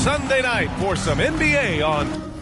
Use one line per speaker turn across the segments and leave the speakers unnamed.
Sunday night for some NBA on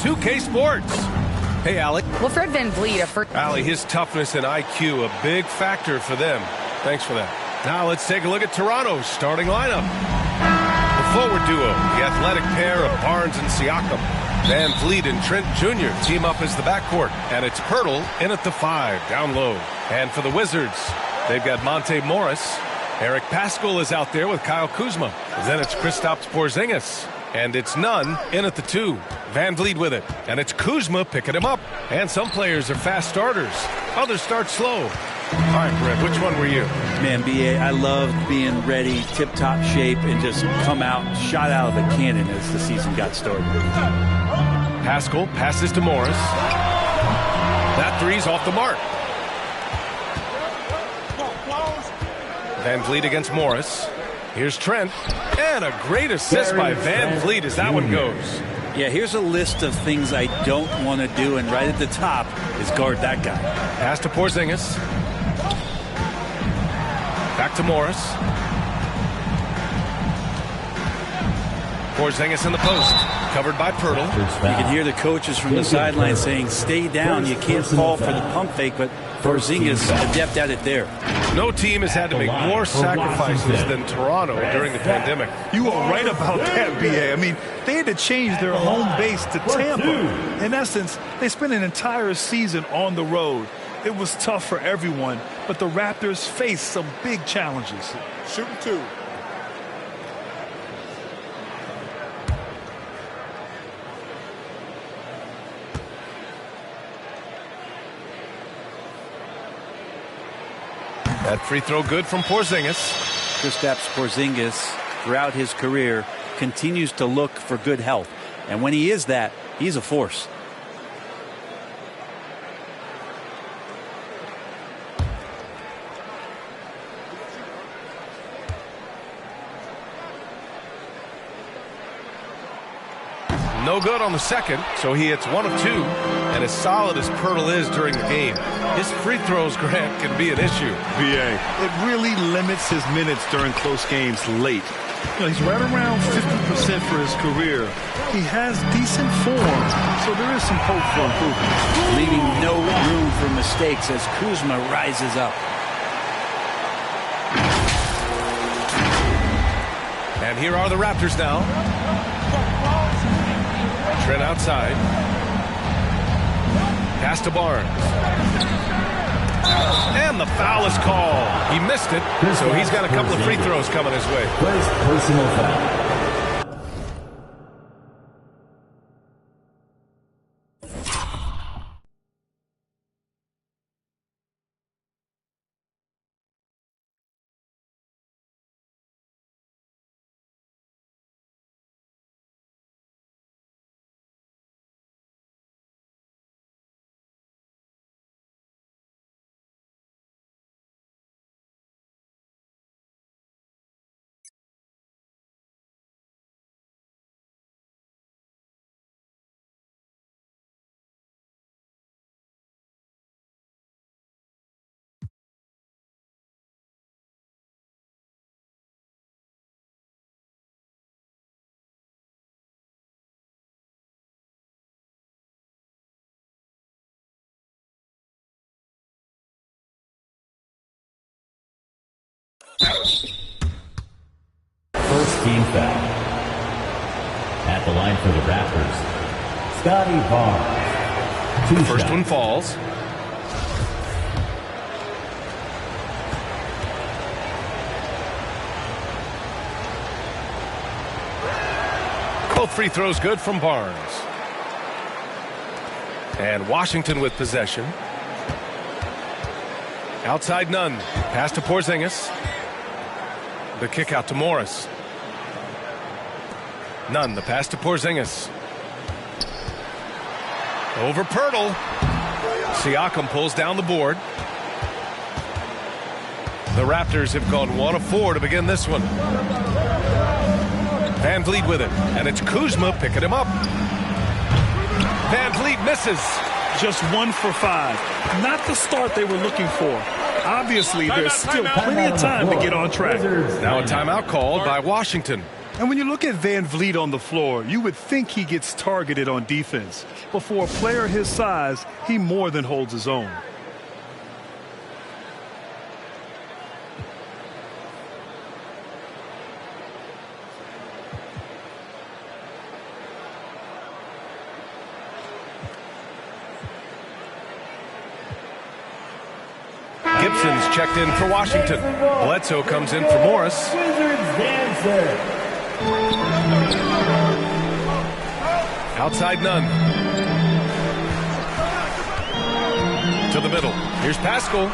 2K Sports. Hey, Alec.
Well, Fred VanVleet,
Allie, his toughness and IQ, a big factor for them. Thanks for that. Now let's take a look at Toronto's starting lineup. The forward duo, the athletic pair of Barnes and Siakam. VanVleet and Trent Jr. team up as the backcourt. And it's Pirtle in at the 5, down low. And for the Wizards, they've got Monte Morris. Eric Paschall is out there with Kyle Kuzma. Then it's Kristaps Porzingis. And it's Nunn in at the 2. VanVleet with it. And it's Kuzma picking him up. And some players are fast starters. Others start slow. All right, Brett, which one were you?
Man, B.A., I loved being ready, tip-top shape, and just come out, shot out of a cannon as the season got started.
Paschall passes to Morris. That three's off the mark. VanVleet against Morris. Here's Trent. And a great assist by VanVleet as that one goes.
Yeah, here's a list of things I don't want to do, and right at the top is guard that guy.
Pass to Porzingis. Back to Morris. Porzingis in the post. Covered by Pirtle.
You can hear the coaches from the sideline saying, stay down, you can't fall for the pump fake, but Porzingis adept at it there.
No team has had to make more sacrifices than Toronto during the pandemic.
You are right about that, B.A. I mean, they had to change their home base to Tampa. In essence, they spent an entire season on the road. It was tough for everyone, but the Raptors faced some big challenges.
Shooting 2.
That free throw good from Porzingis.
Kristaps Porzingis, throughout his career, continues to look for good health. And when he is that, he's a force.
No good on the second, so he hits 1 of 2. And as solid as Pirtle is during the game, his free throws, Grant, can be an issue.
B.A. It really limits his minutes during close games late. You know, he's right around 50% for his career. He has decent form, so there is some hope for improvement.
Leaving no room for mistakes as Kuzma rises up.
And here are the Raptors now. Trent outside. Pass to Barnes. And the foul is called. He missed it, so he's got a couple of free throws coming his way.
First personal foul. First team foul. At the line for the Raptors, Scotty Barnes.
First one falls. Both free throws good from Barnes. And Washington with possession. Outside Nunn. Pass to Porzingis. The kick out to Morris. Nunn, the pass to Porzingis. Over Pirtle. Siakam pulls down the board. The Raptors have gone 1 of 4 to begin this one. VanVleet with it, and it's Kuzma picking him up. VanVleet misses.
Just 1 for 5. Not the start they were looking for. Obviously, there's still plenty of time to get on track.
Now a timeout called by Washington.
And when you look at Van Vliet on the floor, you would think he gets targeted on defense. But for a player his size, he more than holds his own.
Gibson's checked in for Washington. Bledsoe comes in for Morris. Outside Nunn. To the middle. Here's Pascal.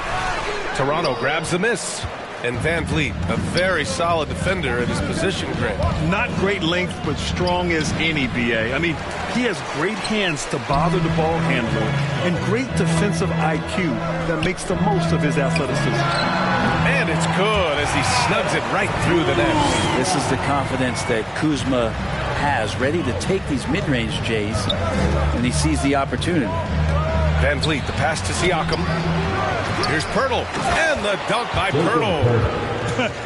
Toronto grabs the miss. And Van Vliet, a very solid defender at his position, Grant.
Not great length, but strong as any, B.A. I mean, he has great hands to bother the ball handler and great defensive IQ that makes the most of his athleticism.
And it's good as he snugs it right through the net.
This is the confidence that Kuzma has, ready to take these mid-range Jays when he sees the opportunity.
Van Vliet, the pass to Siakam. Here's Pirtle, and the dunk by Pirtle.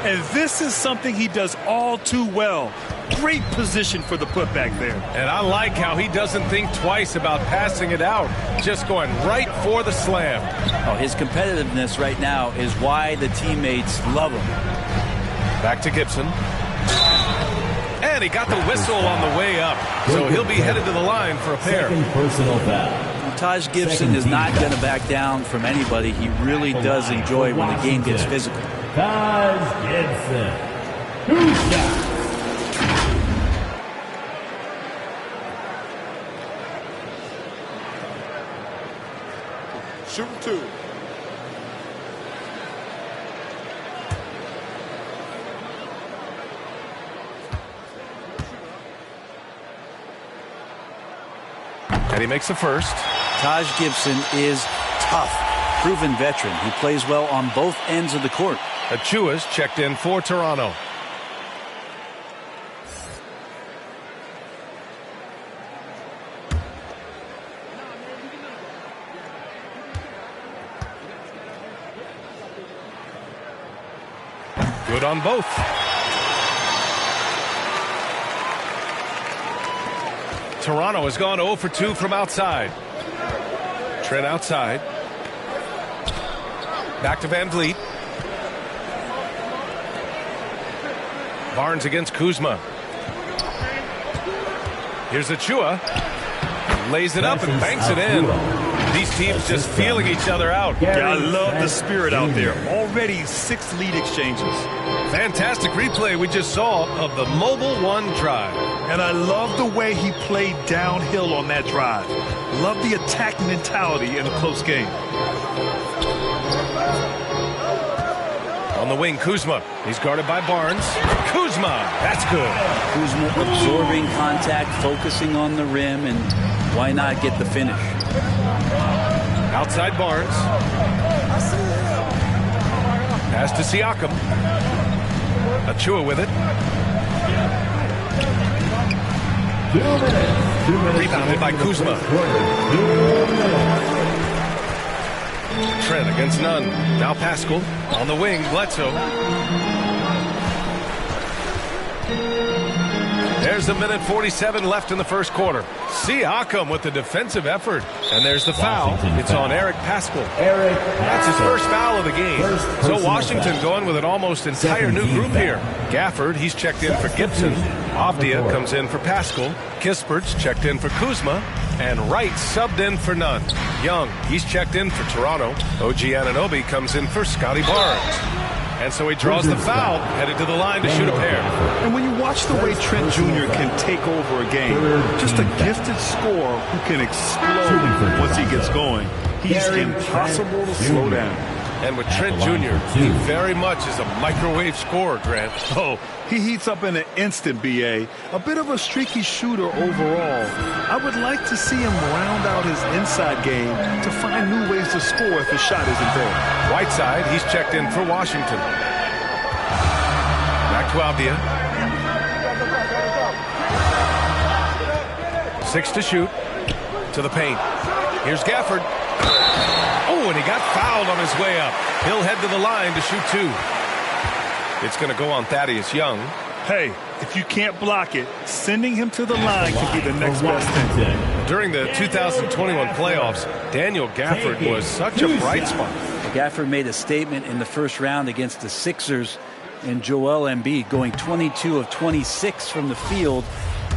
And this is something he does all too well. Great position for the putback there.
And I like how he doesn't think twice about passing it out, just going right for the slam.
Oh, his competitiveness right now is why the teammates love him.
Back to Gibson. And he got the whistle on the way up, so he'll be headed to the line for a pair.
Second personal foul.
Taj Gibson is not going to back down from anybody. He really does enjoy when the game gets physical.
Taj Gibson. 2 shots.
Shoot 2. And he makes the first.
Taj Gibson is tough, proven veteran. He plays well on both ends of the court.
Achua's checked in for Toronto. Good on both. Toronto has gone 0 for 2 from outside. Trent outside. Back to Van Vliet. Barnes against Kuzma. Here's Achua. Lays it up and banks it in. These teams just feeling each other out.
Yeah, I love the spirit out there. Already 6 lead exchanges.
Fantastic replay we just saw of the Mobile One drive.
And I love the way he played downhill on that drive. Love the attack mentality in a close game.
On the wing, Kuzma. He's guarded by Barnes. Kuzma, that's good.
Kuzma absorbing contact, focusing on the rim, and why not get the finish?
Outside Barnes. Pass to Siakam. Achua with it.
2 minutes.
Rebounded by Kuzma. Trent against Nunn. Now Pascal. On the wing, Bledsoe. There's 1:47 left in the first quarter. Siakam with the defensive effort. And there's the foul. It's on Eric Pascal. That's his first foul of the game. So Washington going with an almost entire new group here. Gafford, he's checked in for Gibson. Avdia comes in for Pascal. Kispert's checked in for Kuzma. And Wright subbed in for Nunn. Young, he's checked in for Toronto. OG Anunoby comes in for Scotty Barnes. And so he draws the foul, headed to the line to shoot a pair.
And when you watch the way Trent Jr. can take over a game, just a gifted scorer who can explode once he gets going. He's impossible to slow down.
And with Trent Jr., he very much is a microwave scorer, Grant.
Oh, he heats up in an instant, B.A. A bit of a streaky shooter overall. I would like to see him round out his inside game to find new ways to score if his shot isn't there.
Whiteside, he's checked in for Washington. Back to Avdia. 6 to shoot. To the paint. Here's Gafford. Oh, and he got fouled on his way up. He'll head to the line to shoot 2. It's going to go on Thaddeus Young.
Hey, If you can't block it, sending him to the line could be the next best thing.
During the 2021 playoffs, Daniel Gafford was such a bright spot.
Gafford made a statement in the first round against the Sixers and Joel Embiid, going 22 of 26 from the field.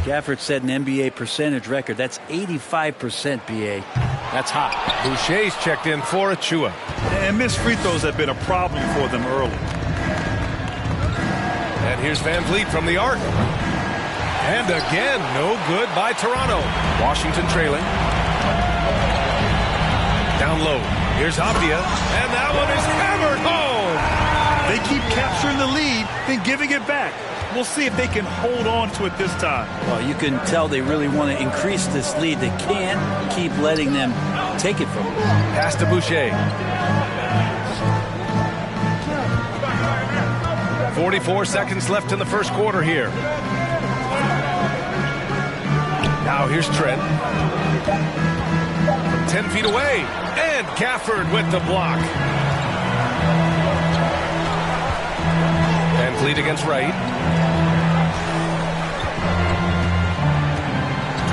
Gafford set an NBA percentage record. That's 85%, BA. That's hot.
Boucher's checked in for Achua.
And missed free throws have been a problem for them early.
And here's Van Vliet from the arc. And again, no good by Toronto. Washington trailing. Down low. Here's Abdia. And that one is hammered home.
They keep capturing the lead, then giving it back. We'll see if they can hold on to it this time.
Well, you can tell they really want to increase this lead. They can't keep letting them take it from them.
Pass to Boucher. 44 seconds left in the first quarter here. Now here's Trent. 10 feet away. And Gafford with the block. Van Vliet against Wright.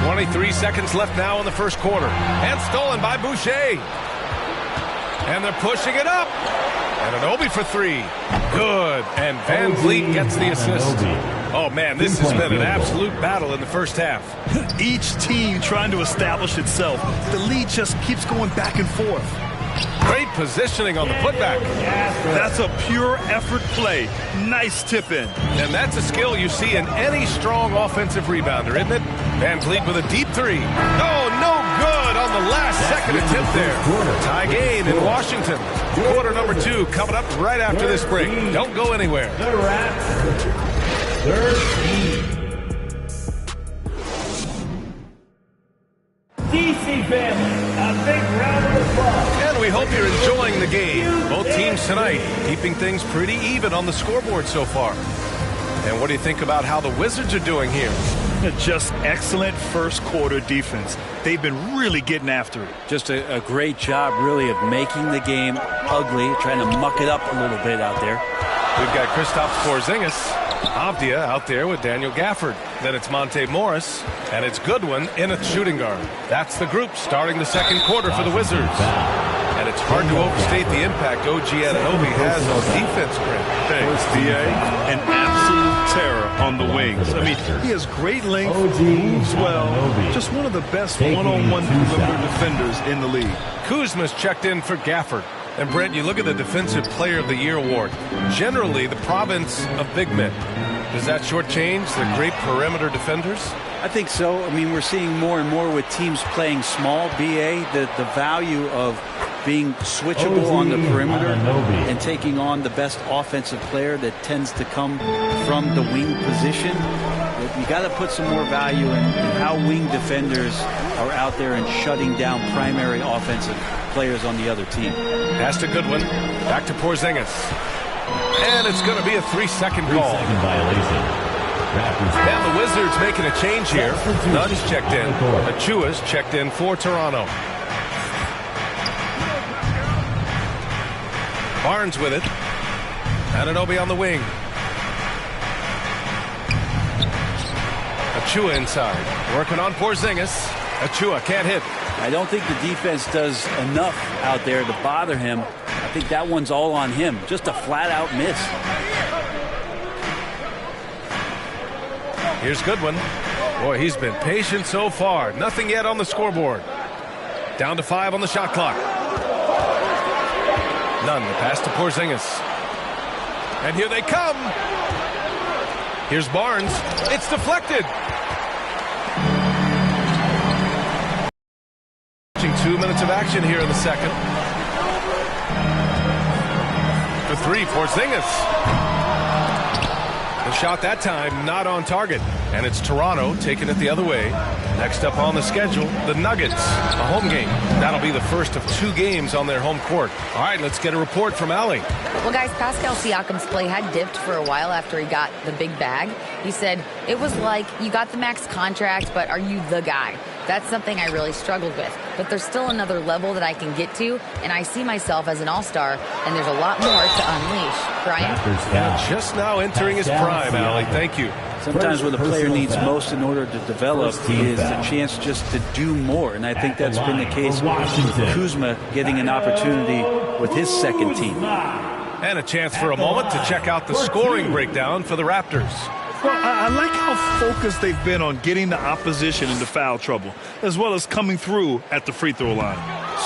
23 seconds left now in the first quarter. And stolen by Boucher. And they're pushing it up. And Anunoby for three. Good. And Van Vliet gets the assist. Oh, man, this has been an absolute battle in the first half.
Each team trying to establish itself. The lead just keeps going back and forth.
Great positioning on the putback.
That's a pure effort play. Nice tip in.
And that's a skill you see in any strong offensive rebounder, isn't it? Van Vliet with a deep three. Oh, no good on the last second attempt there. Tie game in Washington. Quarter number 2 coming up right after this break. Don't go anywhere.
The Raptors, 13. DC family, a big round of applause.
And we hope you're enjoying the game. Both teams tonight keeping things pretty even on the scoreboard so far. And what do you think about how the Wizards are doing here?
Just excellent first quarter defense. They've been really getting after it.
Just a great job, really, of making the game ugly, trying to muck it up a little bit out there.
We've got Kristaps Porzingis, Avdia out there with Daniel Gafford. Then it's Monte Morris, and it's Goodwin in a shooting guard. That's the group starting the second quarter for the Wizards. And it's hard to overstate the impact OG Anunoby has on defense, Brent.
Thanks, D.A. An absolute terror on the wings. I mean, he has great length, moves well, just one of the best one-on-one perimeter defenders in the league.
Kuzma's checked in for Gafford. And, Brent, you look at the Defensive Player of the Year award. Generally, the province of big men. Does that shortchange the great perimeter defenders?
I think so. I mean, we're seeing more and more with teams playing small, BA, the value of being switchable on the perimeter and taking on the best offensive player that tends to come from the wing position. You got to put some more value in how wing defenders are out there and shutting down primary offensive players on the other team.
Pass to Goodwin. Back to Porzingis. And it's going to be a 3-second call.
3-second violation.
And the Wizards making a change here. Nunn's checked in. Achua's checked in for Toronto. Barnes with it. Anunoby on the wing. Achua inside. Working on Porzingis. Achua can't hit.
I don't think the defense does enough out there to bother him. I think that one's all on him. Just a flat-out miss.
Here's Goodwin. Boy, he's been patient so far. Nothing yet on the scoreboard. Down to 5 on the shot clock. Nunn, the pass to Porzingis. And here they come. Here's Barnes. It's deflected. 2 minutes of action here in the second. For 3, Porzingis. The shot that time not on target. And it's Toronto taking it the other way. Next up on the schedule, the Nuggets, a home game. That'll be the first of 2 games on their home court. All right, let's get a report from Allie.
Well, guys, Pascal Siakam's play had dipped for a while after he got the big bag. He said, it was like, you got the max contract, but are you the guy? That's something I really struggled with. But there's still another level that I can get to, and I see myself as an all-star, and there's a lot more to unleash. Brian?
Just now entering his prime, Allie. Thank you.
Sometimes what a player needs most in order to develop is the chance just to do more. And I think that's been the case with Kuzma getting an opportunity with his second team.
And a chance for a moment to check out the scoring breakdown for the Raptors.
Well, I like how focused they've been on getting the opposition into foul trouble, as well as coming through at the free throw line.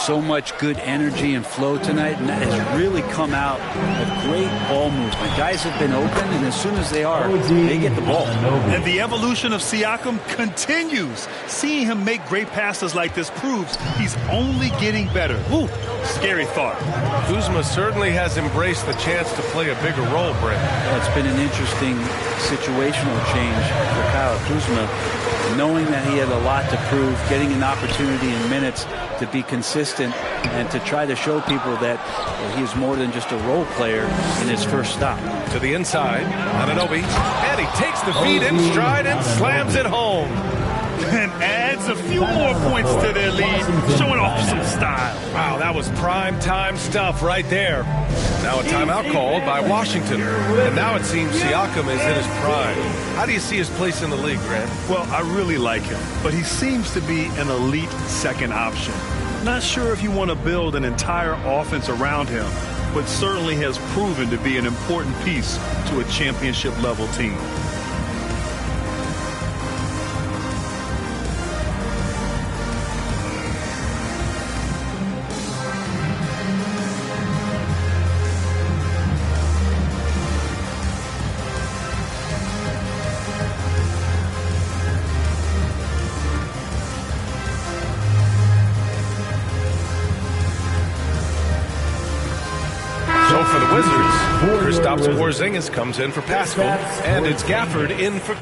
So much good energy and flow tonight, and that has really come out of great ball movement. Guys have been open, and as soon as they are, they get the ball.
And the evolution of Siakam continues. Seeing him make great passes like this proves he's only getting better. Ooh, scary thought.
Kuzma certainly has embraced the chance to play a bigger role, Brent.
It's been an interesting situational change for Kyle Kuzma, knowing that he had a lot to prove, getting an opportunity in minutes to be consistent and to try to show people that he is more than just a role player in his first stop.
To the inside, Anunoby, and he takes the feed in stride and slams it home.
And adds a few more points to their lead, showing off some style.
Wow, that was prime time stuff right there. Now a timeout called by Washington. And now it seems Siakam is in his prime. How do you see his place in the league, Grant?
Well, I really like him, but he seems to be an elite second option. Not sure if you want to build an entire offense around him, but certainly has proven to be an important piece to a championship-level team.
So for the Wizards, Kristaps Porzingis comes in for Pascal, and it's Gafford in for...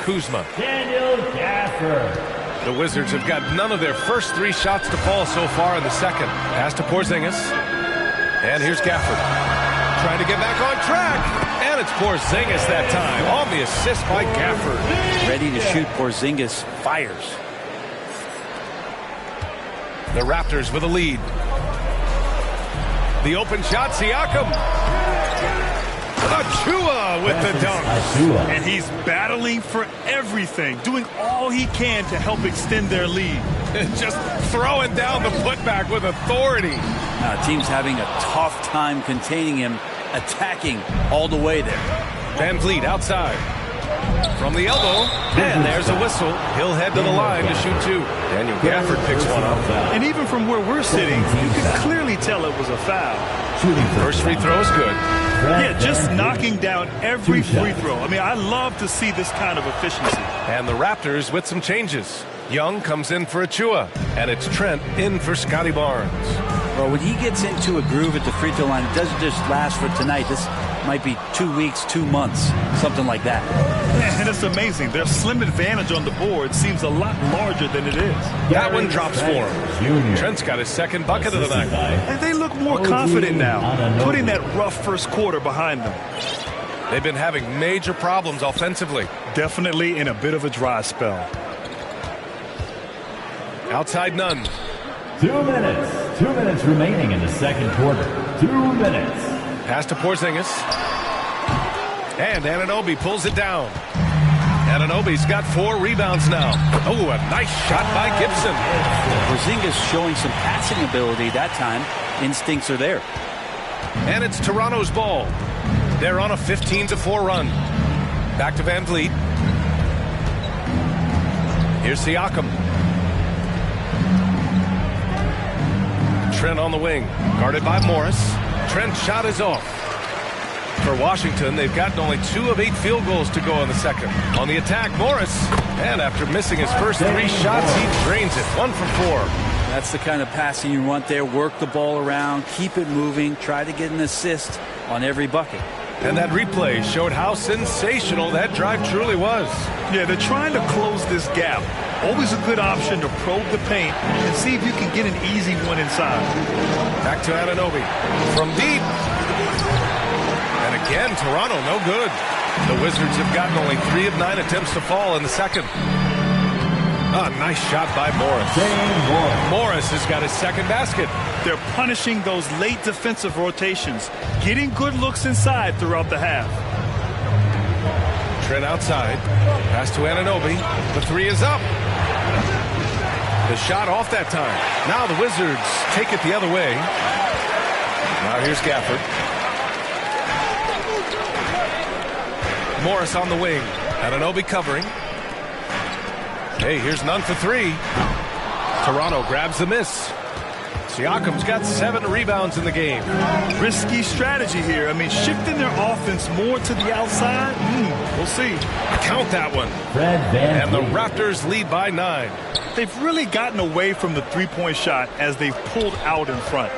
Kuzma.
Daniel Gafford.
The Wizards have got none of their first 3 shots to fall so far in the second. Pass to Porzingis. And here's Gafford. Trying to get back on track. And it's Porzingis that time. On the assist by Gafford.
Ready to shoot. Porzingis fires.
The Raptors with a lead. The open shot, Siakam. Achua with the dunk.
And he's battling for everything, doing all he can to help extend their lead.
Just throwing down the putback with authority.
Team's having a tough time containing him, attacking all the way there.
Van Vliet outside. From the elbow, and there's a whistle. He'll head to the line to shoot 2. Daniel Gafford picks one up.
And even from where we're sitting, you can clearly tell it was a foul.
First free throw is good.
Yeah, just knocking down every free throw. I mean, I love to see this kind of efficiency.
And the Raptors with some changes. Young comes in for Achua, and it's Trent in for Scotty Barnes.
Well, when he gets into a groove at the free throw line, it doesn't just last for tonight. This might be 2 weeks, 2 months, something like that.
And it's amazing. Their slim advantage on the board seems a lot larger than it is.
That one drops for him. Trent's got his second bucket of the night.
And they look more confident now, putting that rough first quarter behind them.
They've been having major problems offensively.
Definitely in a bit of a dry spell.
Outside none.
2 minutes. 2 minutes remaining in the second quarter. 2 minutes.
Pass to Porzingis. And Anunoby pulls it down. Anunoby's got 4 rebounds now. Oh, a nice shot by Gibson.
Porzingis showing some passing ability that time. Instincts are there.
And it's Toronto's ball. They're on a 15-4 run. Back to Van Vliet. Here's Siakam. Trent on the wing. Guarded by Morris. Trent's shot is off. For Washington, they've gotten only 2 of 8 field goals to go in the second. On the attack, Morris. And after missing his first 3 shots, he drains it. 1 for 4.
That's the kind of passing you want there. Work the ball around, keep it moving, try to get an assist on every bucket.
And that replay showed how sensational that drive truly was.
Yeah, they're trying to close this gap. Always a good option to probe the paint and see if you can get an easy one inside.
Back to Anunoby. From deep. And again, Toronto no good. The Wizards have gotten only 3 of 9 attempts to fall in the second. A nice shot by Morris. Morris has got his second basket.
They're punishing those late defensive rotations, getting good looks inside throughout the half.
Trent outside. Pass to Anunoby. The 3 is up. The shot off that time. Now the Wizards take it the other way. Now here's Gafford. Morris on the wing. Anunoby covering. Hey, here's none for 3. Toronto grabs the miss. Siakam's got 7 rebounds in the game.
Risky strategy here. I mean, shifting their offense more to the outside. We'll see.
Count that one. And the Raptors lead by 9.
They've really gotten away from the three-point shot as they've pulled out in front.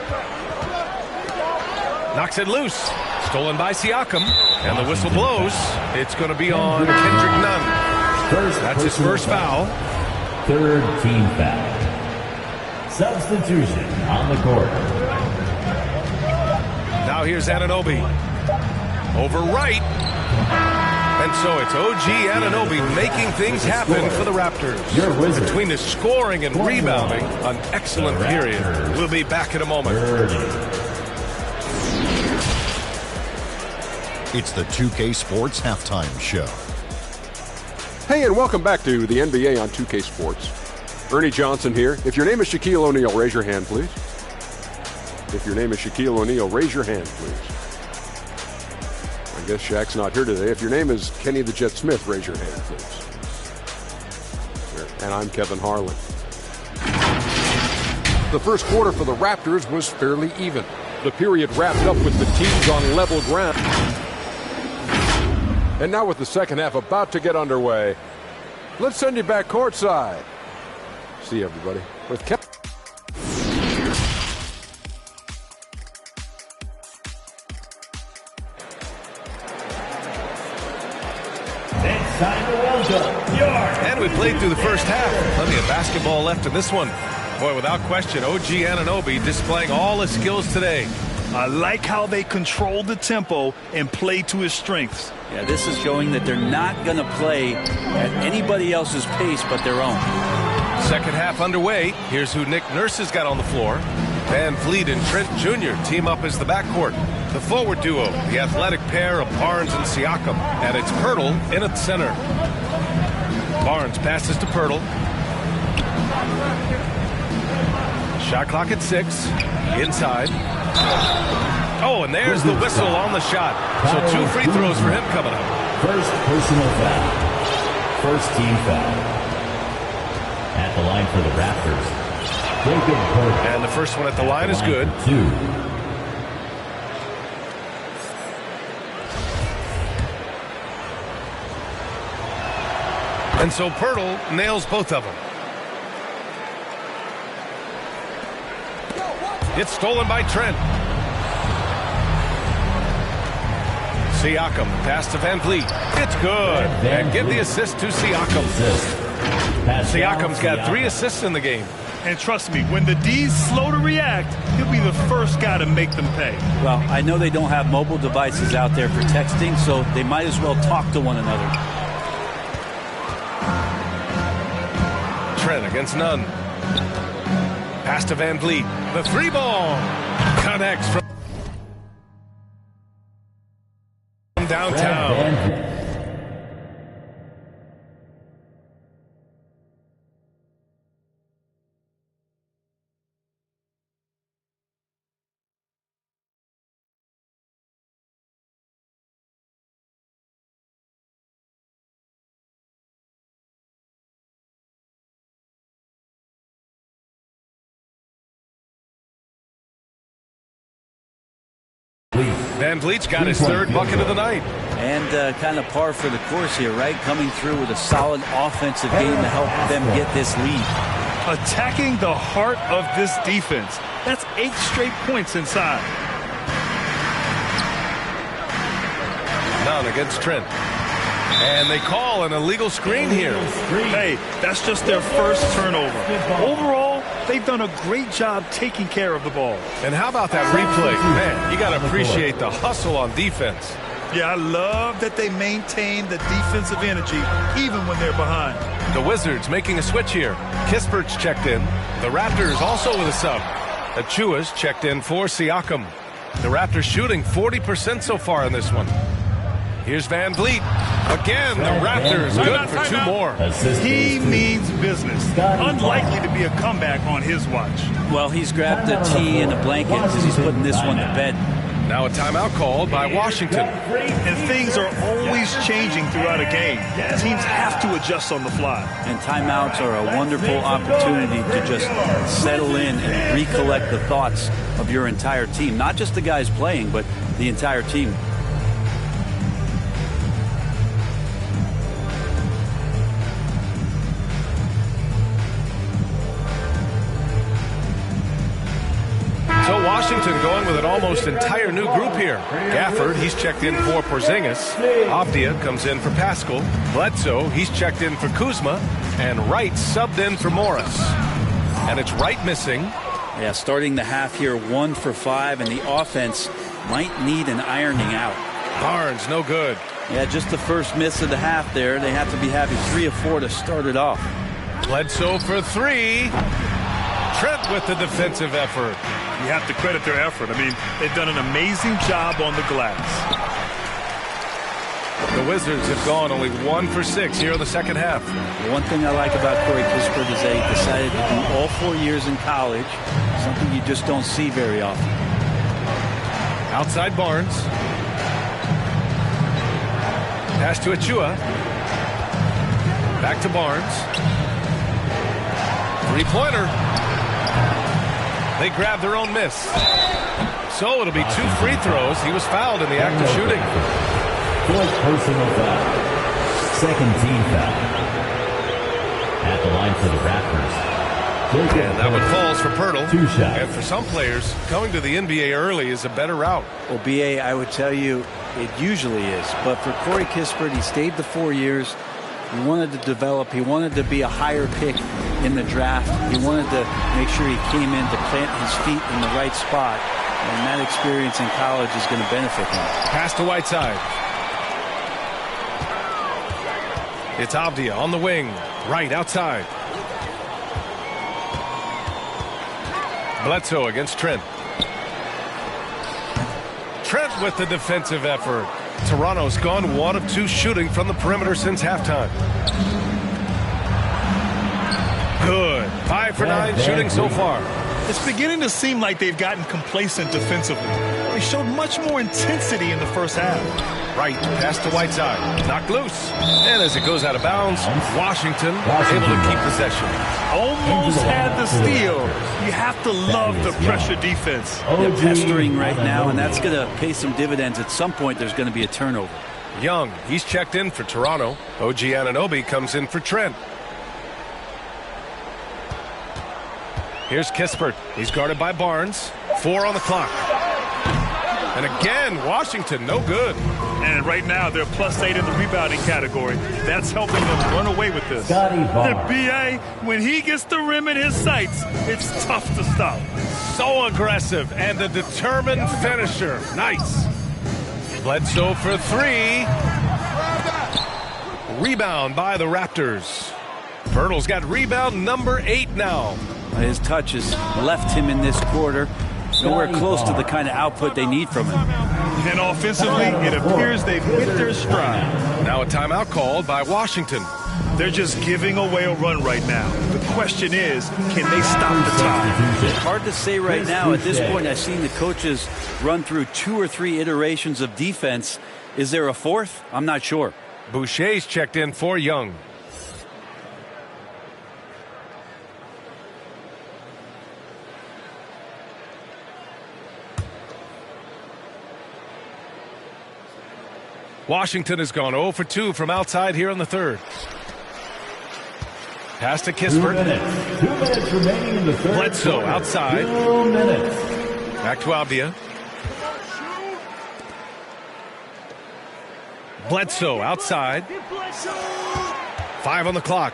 Knocks it loose. Stolen by Siakam. And the whistle blows. It's going to be on Kendrick Nunn. That's his first foul.
3rd team foul. Substitution on the court.
Now here's Anunoby. Over right. And so it's OG Anunoby making things happen for the Raptors. Between the scoring and rebounding, an excellent period. We'll be back in a moment.
It's the 2K Sports Halftime Show.
Hey, and welcome back to the NBA on 2K Sports. Ernie Johnson here. If your name is Shaquille O'Neal, raise your hand, please. If your name is Shaquille O'Neal, raise your hand, please. I guess Shaq's not here today. If your name is Kenny the Jet Smith, raise your hand, please. And I'm Kevin Harlan. The first quarter for the Raptors was fairly even. The period wrapped up with the teams on level ground. And now with the second half about to get underway, let's send you back courtside. See you, everybody. With Kevin.
It's time to welcome
played through the first half. Plenty of basketball left in this one. Boy, without question, OG Anunoby displaying all his skills today.
I like how they control the tempo and play to his strengths.
Yeah, this is showing that they're not going to play at anybody else's pace but their own.
Second half underway. Here's who Nick Nurse has got on the floor. Van Vliet and Trent Jr. team up as the backcourt. The forward duo, the athletic pair of Barnes and Siakam. And it's Pirtle in at center. Barnes passes to Pirtle. Shot clock at 6. Inside. Oh, and there's the whistle on the shot. So 2 free throws for him coming up.
First personal foul. First team foul. At the line for the Raptors.
And the first one at the line is good.
2.
And so Pirtle nails both of them. It's stolen by Trent. Siakam, pass to Van Vliet. It's good. And give the assist to Siakam. Siakam's got 3 assists in the game.
And trust me, when the D's slow to react, he'll be the first guy to make them pay.
Well, I know they don't have mobile devices out there for texting, so they might as well talk to one another.
Trent against none. Pass to Van Vliet. The 3 ball connects from downtown. Van Vliet's got his 3rd bucket of the night.
And kind of par for the course here, right? Coming through with a solid offensive game to help them get this lead.
Attacking the heart of this defense. That's 8 straight points inside.
None against Trent. And they call an illegal screen here.
Hey, that's just their first turnover. Overall, they've done a great job taking care of the ball.
And how about that replay? Man, you got to appreciate the hustle on defense.
Yeah, I love that they maintain the defensive energy even when they're behind.
The Wizards making a switch here. Kispert's checked in. The Raptors also with a sub. Achua's checked in for Siakam. The Raptors shooting 40% so far in this one. Here's Van Vliet. Again, the Raptors good for 2 more.
He means business. Unlikely to be a comeback on his watch.
Well, he's grabbed a tea and a blanket because he's putting this one to bed.
Now a timeout called by Washington.
And things are always changing throughout a game. Teams have to adjust on the fly.
And timeouts are a wonderful opportunity to just settle in and recollect the thoughts of your entire team. Not just the guys playing, but the entire team.
Washington going with an almost entire new group here. Gafford, he's checked in for Porzingis. Avdia comes in for Pascal. Bledsoe, he's checked in for Kuzma. And Wright subbed in for Morris. And it's Wright missing.
Yeah, starting the half here 1 for 5, and the offense might need an ironing out.
Barnes, no good.
Yeah, just the first miss of the half there. They have to be having 3 or 4 to start it off.
Bledsoe for 3. Trent with the defensive effort.
You have to credit their effort. I mean, they've done an amazing job on the glass.
The Wizards have gone only 1 for 6 here in the second half.
The one thing I like about Corey Kispert is they decided to do all 4 years in college, something you just don't see very often.
Outside Barnes. Pass to Achua. Back to Barnes. 3-pointer. They grab their own miss. So it'll be 2 free throws. He was fouled in the act of shooting.
4th personal foul. 2nd team foul. At the line for the Raptors.
And that one falls for Pirtle.
2 shots.
And for some players, coming to the NBA early is a better route.
Well, B.A., I would tell you it usually is. But for Corey Kispert, he stayed the 4 years. He wanted to develop. He wanted to be a higher pick in the draft. He wanted to make sure he came in to plant his feet in the right spot. And that experience in college is going to benefit him.
Pass to Whiteside. It's Avdia on the wing. Right outside. Bledsoe against Trent. Trent with the defensive effort. Toronto's gone 1 of 2 shooting from the perimeter since halftime. Good. 5 for 9 shooting so far.
It's beginning to seem like they've gotten complacent defensively. They showed much more intensity in the first half.
Right, pass to Whiteside. Knocked loose. And as it goes out of bounds, Washington able to keep possession.
Almost had the steal. You have to love the pressure defense.
They're pestering right now, and that's going to pay some dividends. At some point, there's going to be a turnover.
Young, he's checked in for Toronto. OG Anunoby comes in for Trent. Here's Kispert. He's guarded by Barnes. 4 on the clock. And again, Washington, no good.
And right now, they're +8 in the rebounding category. That's helping them run away with this.
The
BA, when he gets the rim in his sights, it's tough to stop.
So aggressive and a determined finisher. Nice. Bledsoe for 3. Rebound by the Raptors. Pirtle's got rebound number 8 now.
His touch has left him in this quarter. Nowhere close to the kind of output they need from him.
And offensively, it appears they've hit their stride.
Now a timeout called by Washington.
They're just giving away a run right now. The question is, can they stop the time?
Hard to say right now. At this point, I've seen the coaches run through 2 or 3 iterations of defense. Is there a 4th? I'm not sure.
Boucher's checked in for Young. Washington has gone 0 for 2 from outside here in the third. Pass to Kispert.
2 minutes remaining in the third.
Bledsoe outside.
2 minutes.
Back to Avdia. Bledsoe outside. 5 on the clock.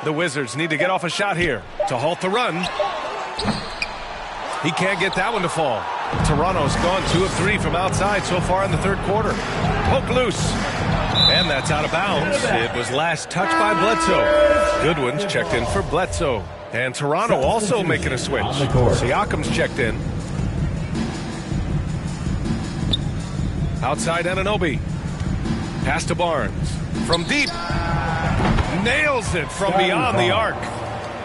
The Wizards need to get off a shot here to halt the run. He can't get that one to fall. Toronto's gone 2 of 3 from outside so far in the third quarter. Poke loose. And that's out of bounds. It was last touched by Bledsoe. Goodwin's checked in for Bledsoe. And Toronto also making a switch. Siakam's checked in. Outside Anunoby. Pass to Barnes. From deep. Nails it from beyond the arc.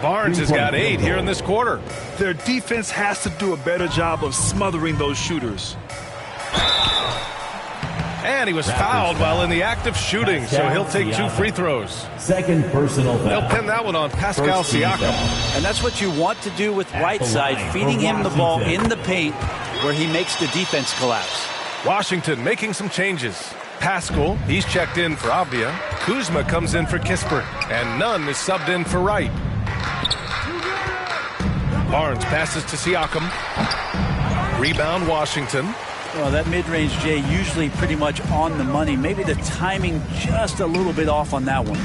Barnes has got 8 here in this quarter.
Their defense has to do a better job of smothering those shooters.
And he was fouled while in the act of shooting, so he'll take 2 free throws.
Second personal foul.
They'll pin that one on Pascal Siakam.
And that's what you want to do with Whiteside, feeding him the ball in the paint where he makes the defense collapse.
Washington making some changes. Pascal, he's checked in for Avdia. Kuzma comes in for Kispert. And Nunn is subbed in for Wright. Barnes passes to Siakam. Rebound Washington.
Well, that mid-range, Jay, usually pretty much on the money. Maybe the timing just a little bit off on that one.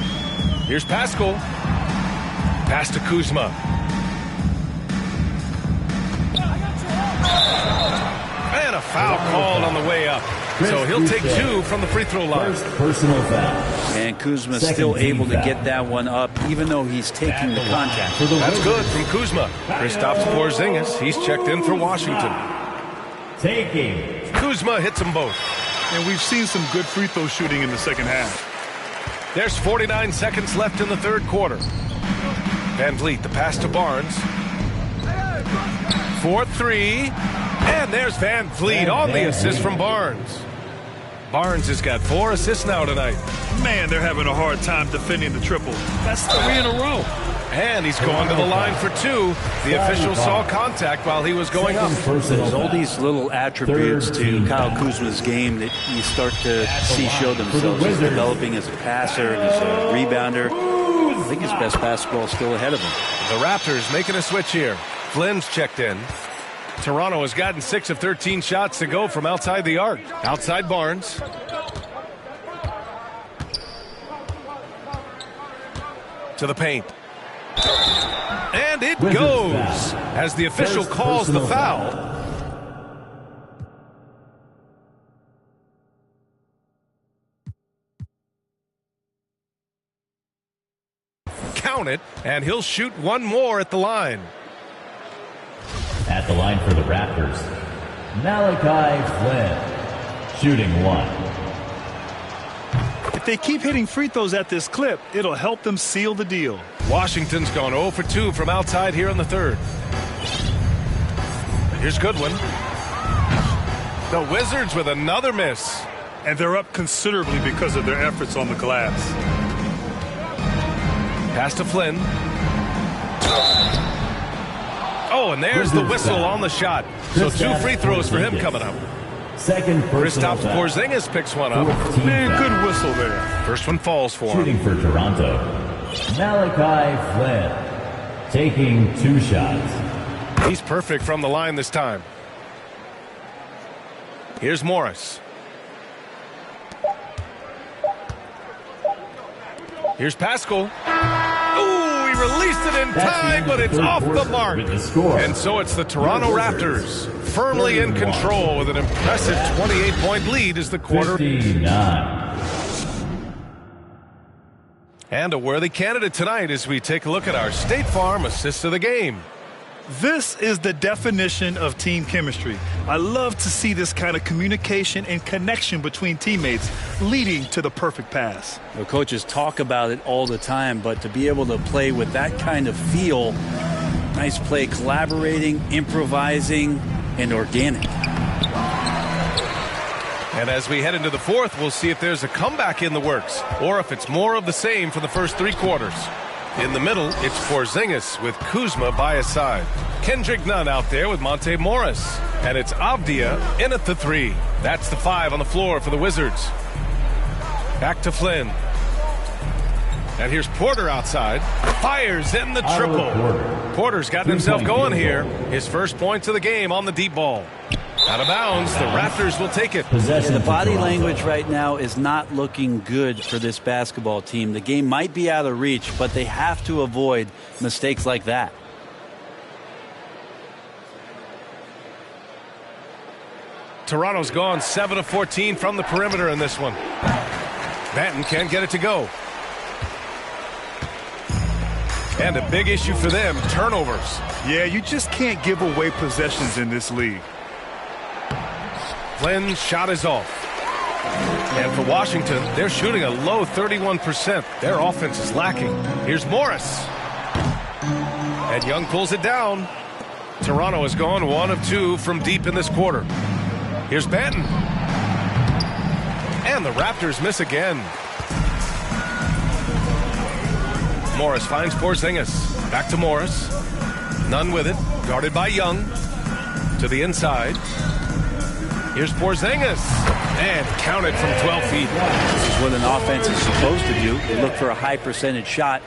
Here's Pascal. Pass to Kuzma. And a foul called on the way up. So he'll take 2 from the free throw line.
First personal foul.
And Kuzma still able to get that one up, even though he's taking the contact.
That's good from Kuzma. Kristaps Porzingis, he's checked in for Washington.
Taking.
Kuzma hits them both.
And we've seen some good free throw shooting in the second half.
There's 49 seconds left in the third quarter. Van Vliet, the pass to Barnes. 4-3. And there's Van Vliet on the assist from Barnes. Barnes has got 4 assists now tonight.
Man, they're having a hard time defending the triple. That's 3 in a row.
And he's going to the line for 2. The official saw contact while he was going up.
There's all these little attributes to Kyle Kuzma's game that you start to see show themselves. He's developing as a passer and as a rebounder. I think his best basketball is still ahead of him.
The Raptors making a switch here. Flynn's checked in. Toronto has gotten 6 of 13 shots to go from outside the arc. Outside Barnes. to the paint. And it goes as the official calls the foul. Count it, and he'll shoot one more at the line.
At the line for the Raptors, Malachi Flynn, shooting one.
If they keep hitting free throws at this clip, it'll help them seal the deal.
Washington's gone 0 for 2 from outside here in the third. Here's Goodwin. The Wizards with another miss.
And they're up considerably because of their efforts on the glass.
Pass to Flynn. Oh, and there's the whistle on the shot. So 2 free throws for him coming up.
Second
Kristaps Porzingis picks one up.
Good whistle there.
First one falls for him.
Shooting for Toronto, Malachi Flynn, taking 2 shots.
He's perfect from the line this time. Here's Morris. Here's Pascal. Ooh, he released it in time, but it's off the mark. And so it's the Toronto Raptors firmly in control with an impressive 28-point lead as the quarter.
59.
And a worthy candidate tonight as we take a look at our State Farm assist of the game.
This is the definition of team chemistry. I love to see this kind of communication and connection between teammates leading to the perfect pass.
The coaches talk about it all the time, but to be able to play with that kind of feel, nice play, collaborating, improvising, and organic.
And as we head into the fourth, we'll see if there's a comeback in the works or if it's more of the same for the first 3 quarters. In the middle, it's Porzingis with Kuzma by his side. Kendrick Nunn out there with Monte Morris. And it's Avdia in at the 3. That's the 5 on the floor for the Wizards. Back to Flynn. And here's Porter outside. Fires in the triple. Porter's gotten himself going here. His first points of the game on the deep ball. Out of bounds, the Raptors will take it.
The body language right now is not looking good for this basketball team. The game might be out of reach, but they have to avoid mistakes like that.
Toronto's gone 7 of 14 from the perimeter in this one. Banton can't get it to go. And a big issue for them, turnovers.
Yeah, you just can't give away possessions in this league.
Flynn's shot is off. And for Washington, they're shooting a low 31%. Their offense is lacking. Here's Morris. And Young pulls it down. Toronto has gone 1 of 2 from deep in this quarter. Here's Banton. And the Raptors miss again. Morris finds Porzingis. Back to Morris. Nunn with it. Guarded by Young. To the inside. Here's Porzingis. And counted from 12 feet.
This is what an offense is supposed to do. They look for a high percentage shot.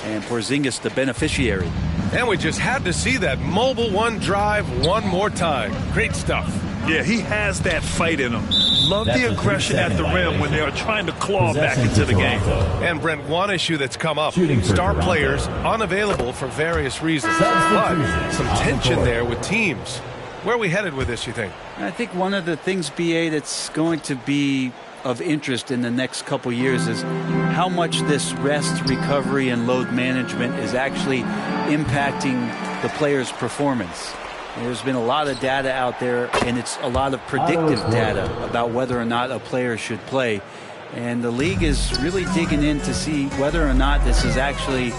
And Porzingis the beneficiary.
And we just had to see that mobile one drive one more time. Great stuff.
Yeah, he has that fight in him. Love the aggression at the rim when they are trying to claw back into the game.
And Brent, one issue that's come up, star players unavailable for various reasons, but some tension there with teams. Where are we headed with this, you think?
I think one of the things, BA, that's going to be of interest in the next couple years is how much this rest, recovery, and load management is actually impacting the player's performance. There's been a lot of data out there, and it's a lot of predictive data about whether or not a player should play. And the league is really digging in to see whether or not this is actually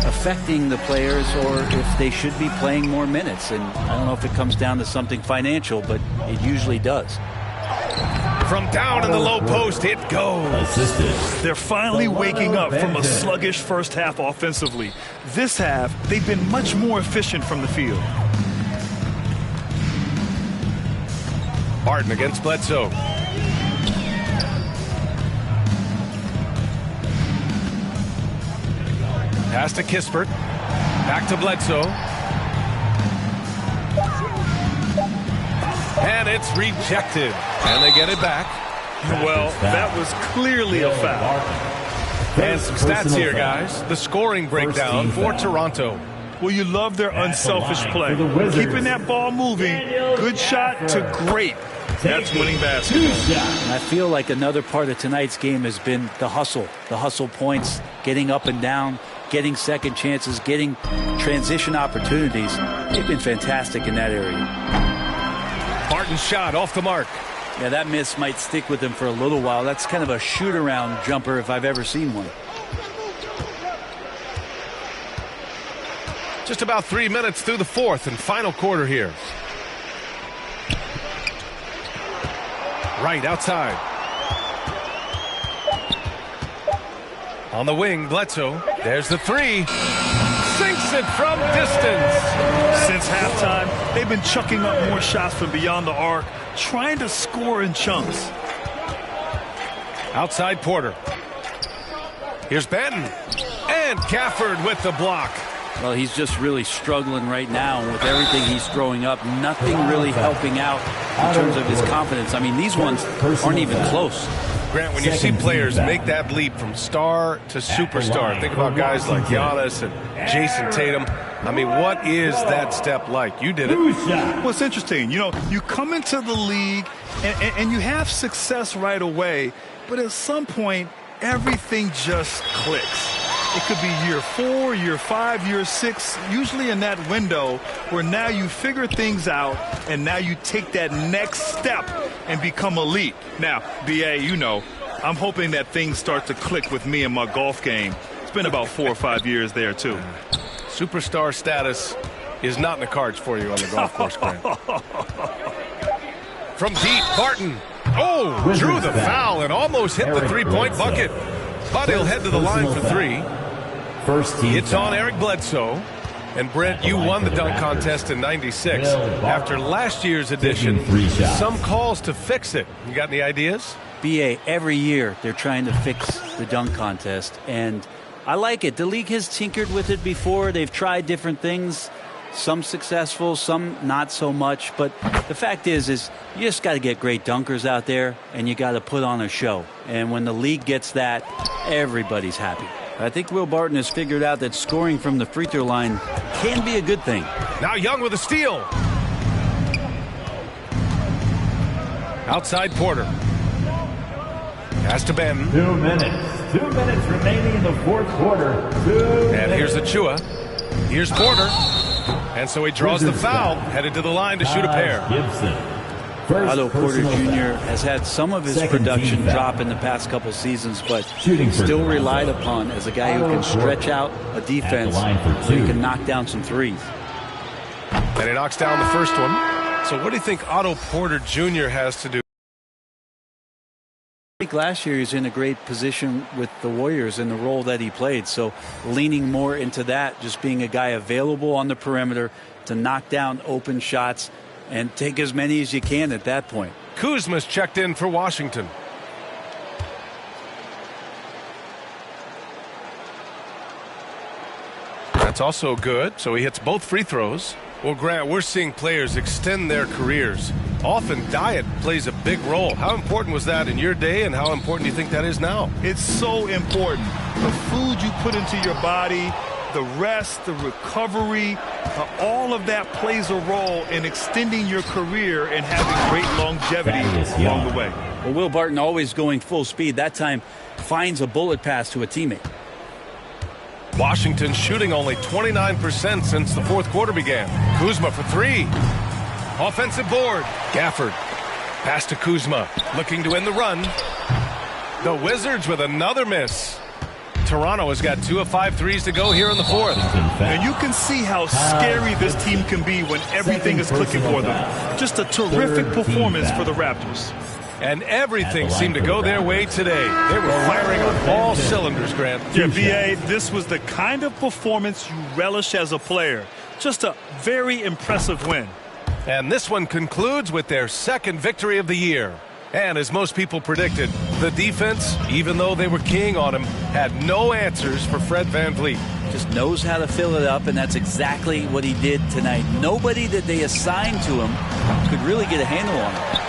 affecting the players or if they should be playing more minutes. And I don't know if it comes down to something financial, but it usually does.
From down in the low post, it goes.
They're finally waking up from a sluggish first half offensively. This half, they've been much more efficient from the field.
Barton against Bledsoe. Pass to Kispert. Back to Bledsoe. And it's rejected. And they get it back.
Well, that was clearly a foul.
And some stats here, guys. The scoring breakdown for Toronto.
Well, you love their unselfish play. Keeping that ball moving, good shot to great. That's winning basketball.
And I feel like another part of tonight's game has been the hustle points, getting up and down, getting second chances, getting transition opportunities. They've been fantastic in that area.
Barton's shot off the mark.
Yeah, that miss might stick with him for a little while. That's kind of a shoot-around jumper if I've ever seen one.
Just about 3 minutes through the fourth and final quarter here. Right outside. On the wing, Bledsoe. There's the three. Sinks it from distance.
Since halftime, they've been chucking up more shots from beyond the arc, trying to score in chunks.
Outside Porter. Here's Benton. And Gafford with the block.
Well, he's just really struggling right now with everything he's throwing up. Nothing really helping out in terms of his confidence. I mean, these ones aren't even close.
Grant, when you see players make that leap from star to superstar, think about guys like Giannis and Jason Tatum. I mean, what is that step like? You did it.
Well, it's interesting. You know, you come into the league and you have success right away, but at some point, everything just clicks. It could be year 4, year 5, year 6, usually in that window where now you figure things out and now you take that next step and become elite. Now, BA, you know, I'm hoping that things start to click with me in my golf game. It's been about 4 or 5 years there, too.
Superstar status is not in the cards for you on the golf course, Grant. From deep, Barton. Oh, drew the foul and almost hit the three-point bucket. But he'll head to the line for three. It's on Eric Bledsoe. And Brent, you won the dunk contest in '96. After last year's edition, some calls to fix it. You got any ideas?
BA, every year they're trying to fix the dunk contest. And I like it. The league has tinkered with it before. They've tried different things. Some successful, some not so much. But the fact is you just got to get great dunkers out there, and you got to put on a show. And when the league gets that, everybody's happy. I think Will Barton has figured out that scoring from the free throw line can be a good thing.
Now Young with a steal. Outside Porter. Pass to Benton.
2 minutes. 2 minutes remaining in the fourth quarter.
And here's Achua. Here's Porter. And so he draws the foul, headed to the line to shoot a pair.
Otto Porter Jr. has had some of his production drop in the past couple seasons, but still relied upon as a guy who can stretch out a defense so he can knock down some threes.
And he knocks down the first one. So what do you think Otto Porter Jr. has to do?
I think last year he was in a great position with the Warriors in the role that he played, so leaning more into that, just being a guy available on the perimeter to knock down open shots and take as many as you can at that point.
Kuzma's checked in for Washington. That's also good, so he hits both free throws. Well, Grant, we're seeing players extend their careers. Often diet plays a big role. How important was that in your day, and how important do you think that is now?
It's so important. The food you put into your body, the rest, the recovery, all of that plays a role in extending your career and having great longevity along the way.
Well, Will Barton always going full speed. That time finds a bullet pass to a teammate.
Washington shooting only 29% since the fourth quarter began. Kuzma for three. Offensive board. Gafford. Pass to Kuzma. Looking to end the run. The Wizards with another miss. Toronto has got 2 of 5 threes to go here in the fourth.
And you can see how scary this team can be when everything is clicking for them. Just a terrific performance for the Raptors.
And everything seemed to go their way today. They were firing on all cylinders, Grant.
Yeah, BA, this was the kind of performance you relish as a player. Just a very impressive win.
And this one concludes with their second victory of the year. And as most people predicted, the defense, even though they were keying on him, had no answers for Fred VanVleet.
Just knows how to fill it up, and that's exactly what he did tonight. Nobody that they assigned to him could really get a handle on him.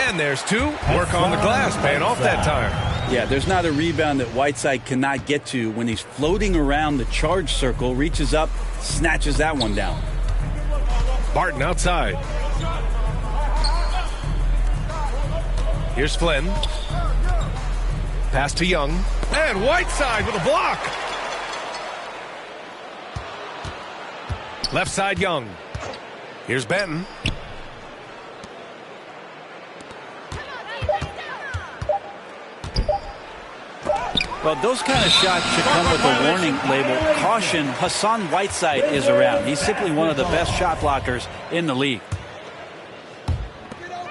And there's two. Work on the glass, paying off that time.
Yeah, there's not a rebound that Whiteside cannot get to when he's floating around the charge circle, reaches up, snatches that one down.
Barton outside. Here's Flynn. Pass to Young. And Whiteside with a block. Left side Young. Here's Benton.
Well, those kind of shots should come with a warning label. Caution, Hassan Whiteside is around. He's simply one of the best shot blockers in the league.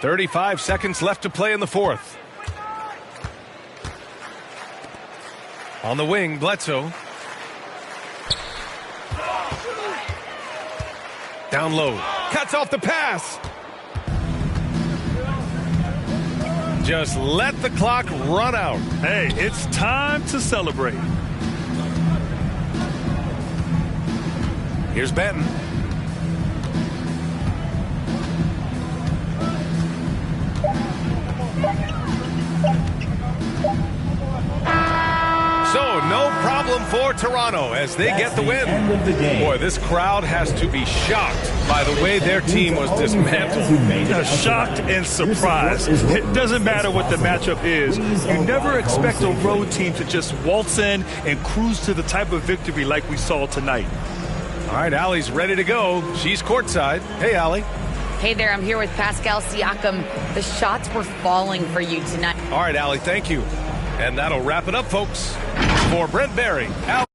35 seconds left to play in the fourth. On the wing, Bledsoe. Down low. Cuts off the pass. Just let the clock run out.
Hey, it's time to celebrate.
Here's Benton. So, no problem for Toronto as they get the win. Boy, this crowd has to be shocked by the way their team was dismantled.
Shocked and surprised. It doesn't matter what the matchup is. You never expect a road team to just waltz in and cruise to the type of victory like we saw tonight.
All right, Allie's ready to go. She's courtside. Hey, Allie.
Hey there, I'm here with Pascal Siakam. The shots were falling for you tonight.
All right, Allie, thank you. And that'll wrap it up, folks. For Brent Barry, Al